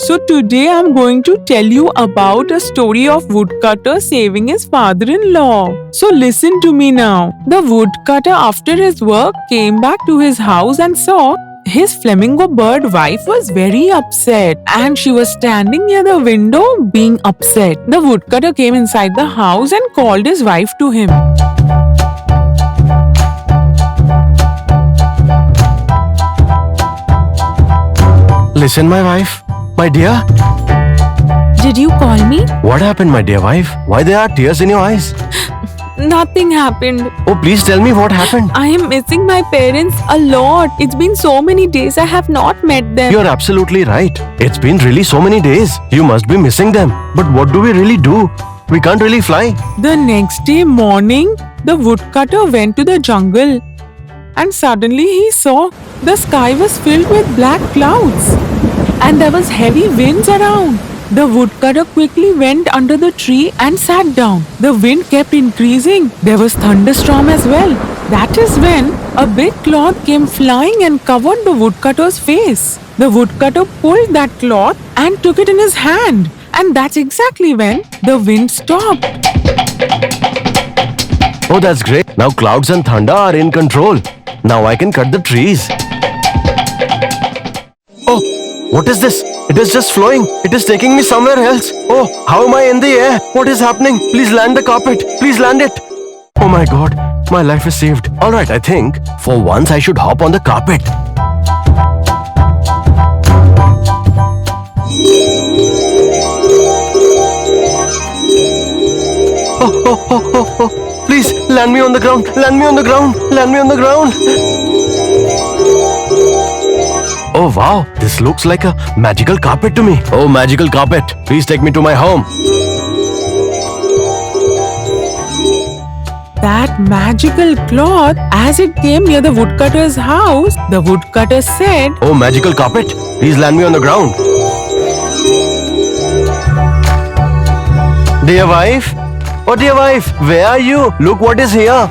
So today I'm going to tell you about a story of woodcutter saving his father-in-law. So listen to me now. The woodcutter after his work came back to his house and saw his flamingo bird wife was very upset and she was standing near the window being upset. The woodcutter came inside the house and called his wife to him. Listen, my wife. My dear. Did you call me? What happened, my dear wife? Why there are tears in your eyes? Nothing happened. Oh, please tell me what happened. I am missing my parents a lot. It's been so many days I have not met them. You're absolutely right. It's been really so many days. You must be missing them. But what do we really do? We can't really fly. The next day morning, the woodcutter went to the jungle and suddenly he saw the sky was filled with black clouds and there was heavy winds around. The woodcutter quickly went under the tree and sat down. The wind kept increasing. There was thunderstorm as well. That is when a big cloth came flying and covered the woodcutter's face. The woodcutter pulled that cloth and took it in his hand. And that's exactly when the wind stopped. Oh, that's great. Now clouds and thunder are in control. Now I can cut the trees. Oh, what is this? It is just flowing. It is taking me somewhere else. Oh, how am I in the air? What is happening? Please land the carpet. Please land it. Oh my God, my life is saved. Alright, I think for once I should hop on the carpet. Oh. Please, land me on the ground. Land me on the ground. Land me on the ground. Oh wow, this looks like a magical carpet to me. Oh, magical carpet, please take me to my home. That magical cloth, as it came near the woodcutter's house, the woodcutter said, Oh, magical carpet, please land me on the ground. Dear wife? Oh, dear wife, where are you? Look what is here.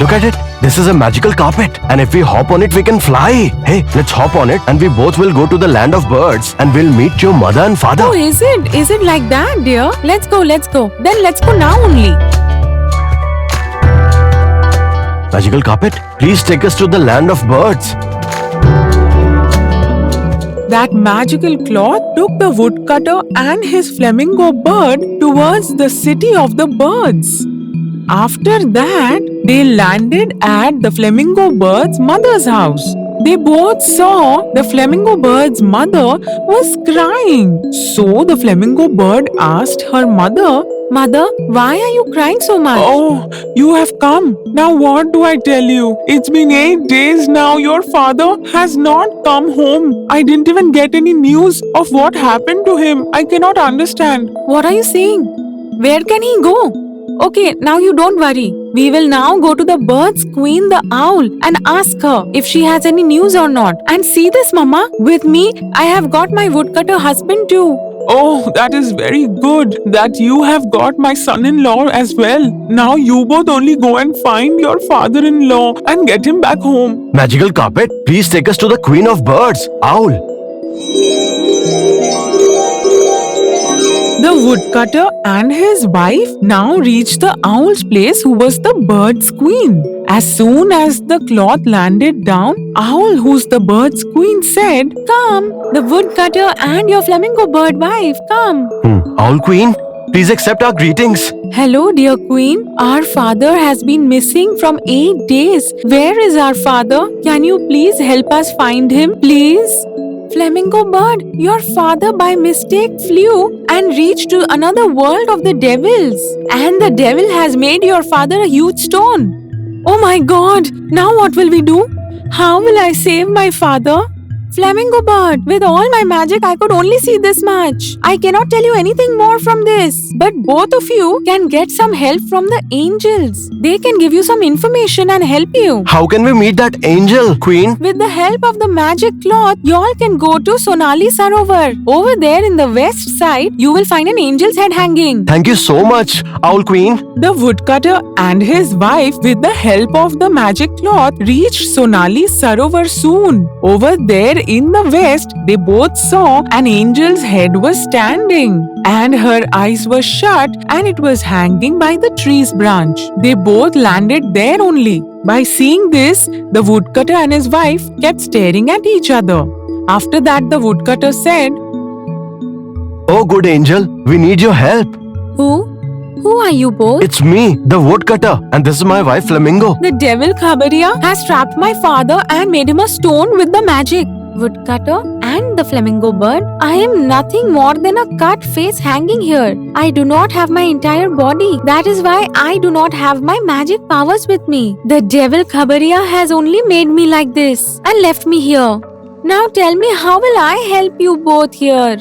Look at it. This is a magical carpet. And if we hop on it, we can fly. Hey, let's hop on it and we both will go to the land of birds and we'll meet your mother and father. Oh, is it? Is it like that, dear? Let's go. Then let's go now only. Magical carpet, please take us to the land of birds. That magical cloth took the woodcutter and his flamingo bird towards the city of the birds. After that, they landed at the flamingo bird's mother's house. They both saw the flamingo bird's mother was crying. So the flamingo bird asked her mother, Mother, why are you crying so much? Oh, you have come. Now what do I tell you? It's been 8 days now. Your father has not come home. I didn't even get any news of what happened to him. I cannot understand. What are you saying? Where can he go? Okay, now you don't worry. We will now go to the bird's queen, the owl, and ask her if she has any news or not. And see this, Mama. With me, I have got my woodcutter husband too. Oh, that is very good that you have got my son-in-law as well. Now you both only go and find your father-in-law and get him back home. Magical carpet, please take us to the queen of birds, owl. The woodcutter and his wife now reached the owl's place, who was the bird's queen. As soon as the cloth landed down, Owl, who's the bird's queen, said, Come, the woodcutter and your flamingo bird wife, come. Owl queen, please accept our greetings. Hello, dear queen. Our father has been missing from 8 days. Where is our father? Can you please help us find him, please? Flamingo bird, your father by mistake flew and reached to another world of the devils. And the devil has made your father a huge stone. Oh my God! Now what will we do? How will I save my father? Flamingo bird, with all my magic, I could only see this much. I cannot tell you anything more from this. But both of you can get some help from the angels. They can give you some information and help you. How can we meet that angel, queen? With the help of the magic cloth, y'all can go to Sonali Sarovar. Over there in the west side, you will find an angel's head hanging. Thank you so much, owl queen. The woodcutter and his wife, with the help of the magic cloth, reached Sonali Sarovar soon. Over there in the west, they both saw an angel's head was standing, and her eyes were shut, and it was hanging by the tree's branch. They both landed there only. By seeing this, the woodcutter and his wife kept staring at each other. After that, the woodcutter said, Oh, good angel, we need your help. Who? Who are you both? It's me, the woodcutter, and this is my wife Flamingo. The devil Khabaria has trapped my father and made him a stone with the magic. Woodcutter and the flamingo bird, I am nothing more than a cut face hanging here. I do not have my entire body. That is why I do not have my magic powers with me. The devil Khabaria has only made me like this and left me here. Now tell me, how will I help you both here?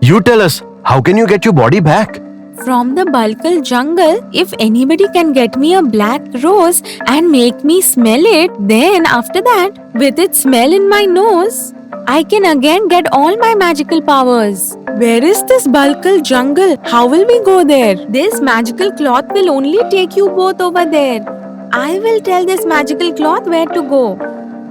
You tell us, how can you get your body back? From the Balkal jungle, if anybody can get me a black rose and make me smell it, then after that, with its smell in my nose, I can again get all my magical powers. Where is this Balkal jungle? How will we go there? This magical cloth will only take you both over there. I will tell this magical cloth where to go.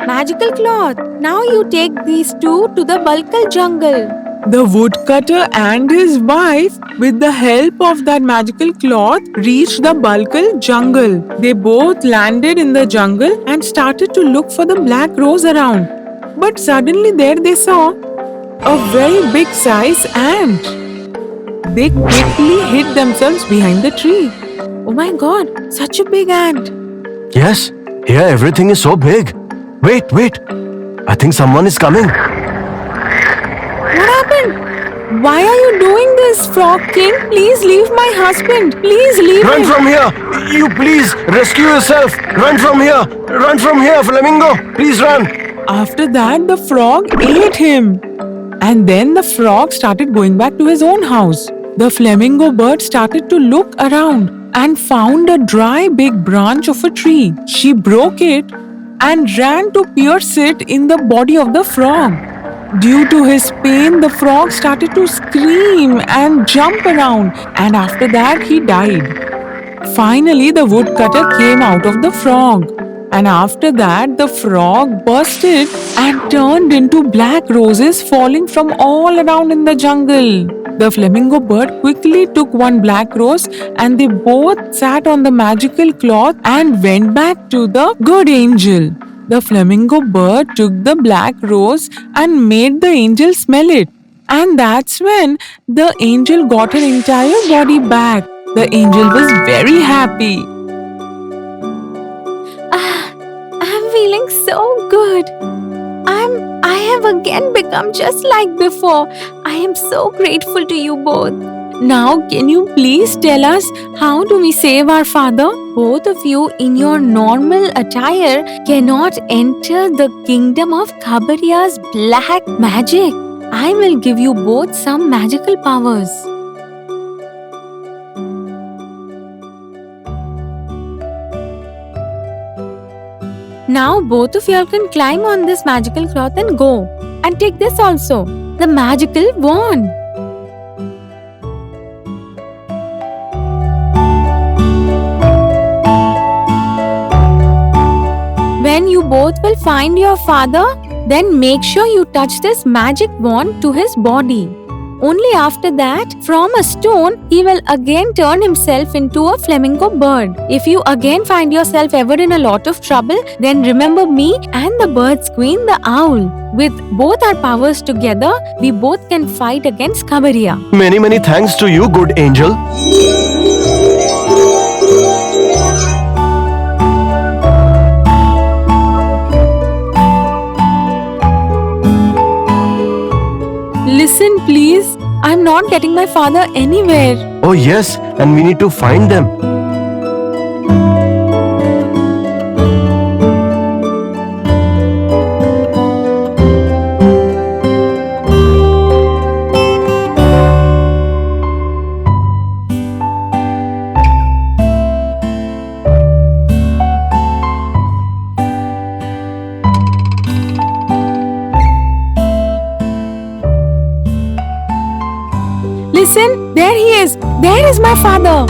Magical cloth, now you take these two to the Balkal jungle. The woodcutter and his wife, with the help of that magical cloth, reached the Balkal jungle. They both landed in the jungle and started to look for the black rose around. But suddenly there they saw a very big size ant. They quickly hid themselves behind the tree. Oh my god, such a big ant. Yes, here everything is so big. Wait. I think someone is coming. What happened? Why are you doing this, Frog King? Please leave my husband. Please leave Run him. from here! You please rescue yourself! Run from here! Run from here, Flamingo! Please run! After that, the frog ate him. And then the frog started going back to his own house. The flamingo bird started to look around and found a dry big branch of a tree. She broke it and ran to pierce it in the body of the frog. Due to his pain, the frog started to scream and jump around, and after that, he died. Finally, the woodcutter came out of the frog, and after that, the frog bursted and turned into black roses falling from all around in the jungle. The flamingo bird quickly took one black rose, and they both sat on the magical cloth and went back to the good angel. The flamingo bird took the black rose and made the angel smell it. And that's when the angel got her entire body back. The angel was very happy. I'm feeling so good. I have again become just like before. I am so grateful to you both. Now, can you please tell us, how do we save our father? Both of you in your normal attire cannot enter the kingdom of Khabariya's black magic. I will give you both some magical powers. Now both of y'all can climb on this magical cloth and go. And take this also, the magical wand. When you both will find your father, then make sure you touch this magic wand to his body. Only after that, from a stone, he will again turn himself into a flamingo bird. If you again find yourself ever in a lot of trouble, then remember me and the bird's queen, the owl. With both our powers together, we both can fight against Khabariya. Many thanks to you, good angel. Listen, please. I'm not getting my father anywhere. Oh yes, and we need to find them. Listen, there he is. There is my father.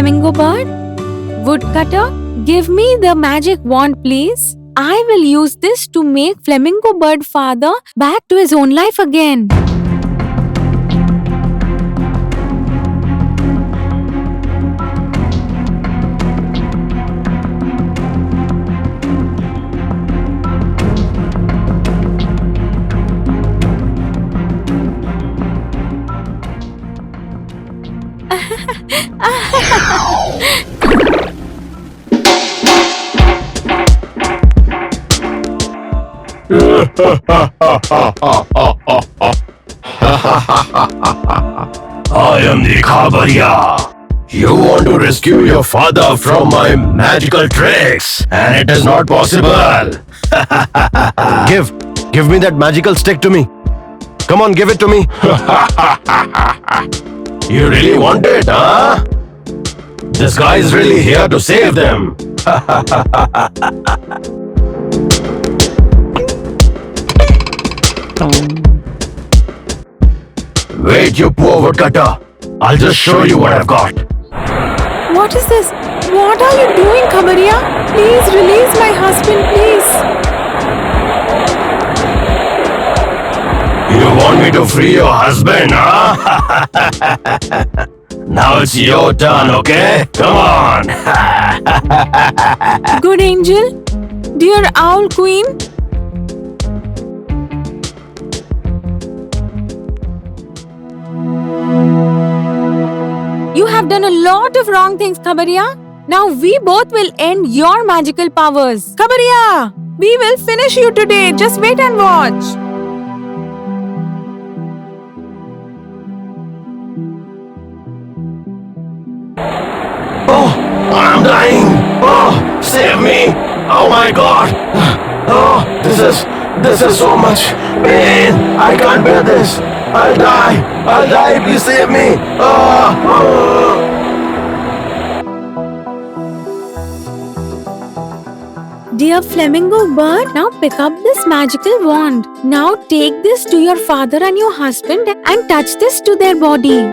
flamingo bird. Woodcutter, give me the magic wand, please. I will use this to make flamingo bird father back to his own life again. I am the Khabaria. You want to rescue your father from my magical tricks, and it is not possible. Give me that magical stick to me. Come on, give it to me. You really want it, huh? This guy is really here to save them. Wait, you poor woodcutter. I'll just show you what I've got. What is this? What are you doing, Khabaria? Please release my husband, please. You want me to free your husband, huh? Now it's your turn, okay? Come on. Good angel, dear owl queen. You have done a lot of wrong things, Khabaria. Now we both will end your magical powers. Khabaria, we will finish you today. Just wait and watch. Oh, I'm dying. Oh, save me. Oh my God. Oh, this is so much pain. I can't bear this. I'll die. Please save me. Dear flamingo bird, now pick up this magical wand. Now take this to your father and your husband and touch this to their body.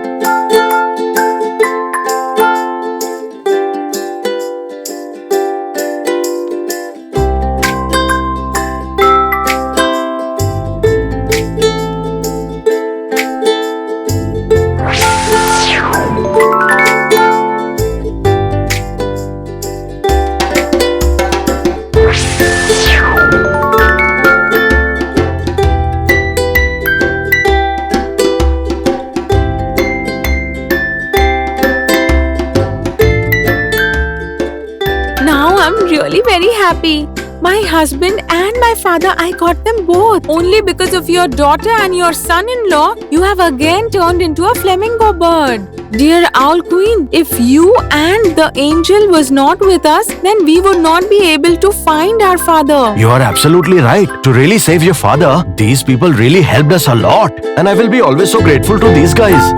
I'm really very happy. My husband and my father, I got them both. Only because of your daughter and your son-in-law, you have again turned into a flamingo bird. Dear Owl Queen, if you and the angel was not with us, then we would not be able to find our father. You are absolutely right. To really save your father, these people really helped us a lot. And I will be always so grateful to these guys.